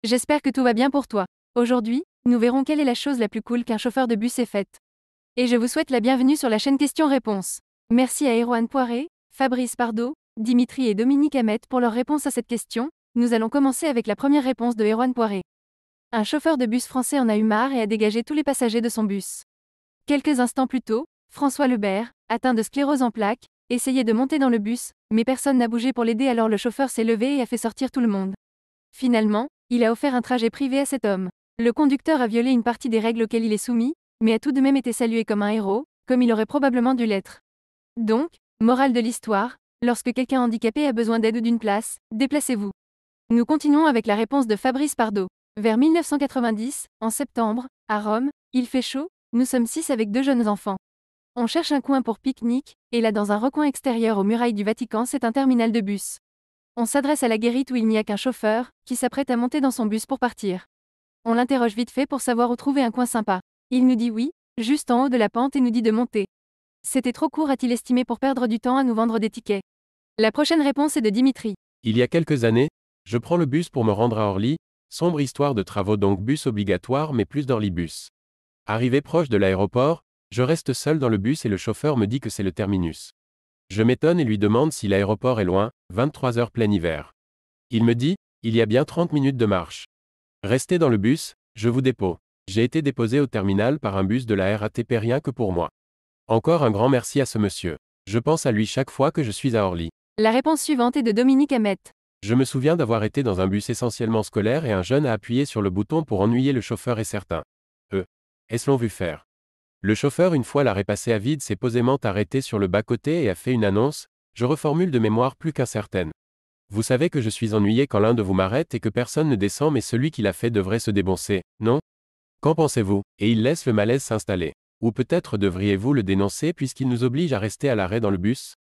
J'espère que tout va bien pour toi. Aujourd'hui, nous verrons quelle est la chose la plus cool qu'un chauffeur de bus ait faite. Et je vous souhaite la bienvenue sur la chaîne Questions-Réponses. Merci à Erwan Poiré, Fabrice Pardo, Dimitri et Dominique Hamet pour leur réponse à cette question. Nous allons commencer avec la première réponse de Erwan Poiré. Un chauffeur de bus français en a eu marre et a dégagé tous les passagers de son bus. Quelques instants plus tôt, François Lebert, atteint de sclérose en plaques, essayait de monter dans le bus, mais personne n'a bougé pour l'aider, alors le chauffeur s'est levé et a fait sortir tout le monde. Finalement, il a offert un trajet privé à cet homme. Le conducteur a violé une partie des règles auxquelles il est soumis, mais a tout de même été salué comme un héros, comme il aurait probablement dû l'être. Donc, morale de l'histoire, lorsque quelqu'un handicapé a besoin d'aide ou d'une place, déplacez-vous. Nous continuons avec la réponse de Fabrice Pardo. Vers 1990, en septembre, à Rome, il fait chaud, nous sommes 6 avec 2 jeunes enfants. On cherche un coin pour pique-nique, et là dans un recoin extérieur aux murailles du Vatican c'est un terminal de bus. On s'adresse à la guérite où il n'y a qu'un chauffeur, qui s'apprête à monter dans son bus pour partir. On l'interroge vite fait pour savoir où trouver un coin sympa. Il nous dit oui, juste en haut de la pente et nous dit de monter. C'était trop court a-t-il estimé pour perdre du temps à nous vendre des tickets. La prochaine réponse est de Dimitri. Il y a quelques années, je prends le bus pour me rendre à Orly, sombre histoire de travaux donc bus obligatoire mais plus d'Orlybus. Arrivé proche de l'aéroport, je reste seul dans le bus et le chauffeur me dit que c'est le terminus. Je m'étonne et lui demande si l'aéroport est loin, 23 heures plein hiver. Il me dit, il y a bien 30 minutes de marche. Restez dans le bus, je vous dépose. J'ai été déposé au terminal par un bus de la RATP rien que pour moi. Encore un grand merci à ce monsieur. Je pense à lui chaque fois que je suis à Orly. La réponse suivante est de Dominique Hamet. Je me souviens d'avoir été dans un bus essentiellement scolaire et un jeune a appuyé sur le bouton pour ennuyer le chauffeur et certains. Est-ce l'ont vu faire. Le chauffeur, une fois l'arrêt passé à vide, s'est posément arrêté sur le bas-côté et a fait une annonce, je reformule de mémoire plus qu'incertaine. Vous savez que je suis ennuyé quand l'un de vous m'arrête et que personne ne descend mais celui qui l'a fait devrait se déboncer, non? Qu'en pensez-vous? Et il laisse le malaise s'installer. Ou peut-être devriez-vous le dénoncer puisqu'il nous oblige à rester à l'arrêt dans le bus?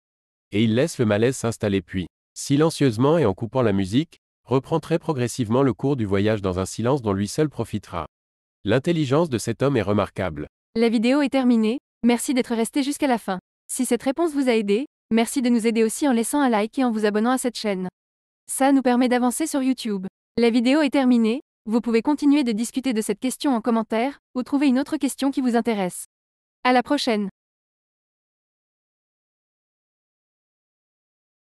Et il laisse le malaise s'installer puis, silencieusement et en coupant la musique, reprend très progressivement le cours du voyage dans un silence dont lui seul profitera. L'intelligence de cet homme est remarquable. La vidéo est terminée, merci d'être resté jusqu'à la fin. Si cette réponse vous a aidé, merci de nous aider aussi en laissant un like et en vous abonnant à cette chaîne. Ça nous permet d'avancer sur YouTube. La vidéo est terminée, vous pouvez continuer de discuter de cette question en commentaire, ou trouver une autre question qui vous intéresse. À la prochaine!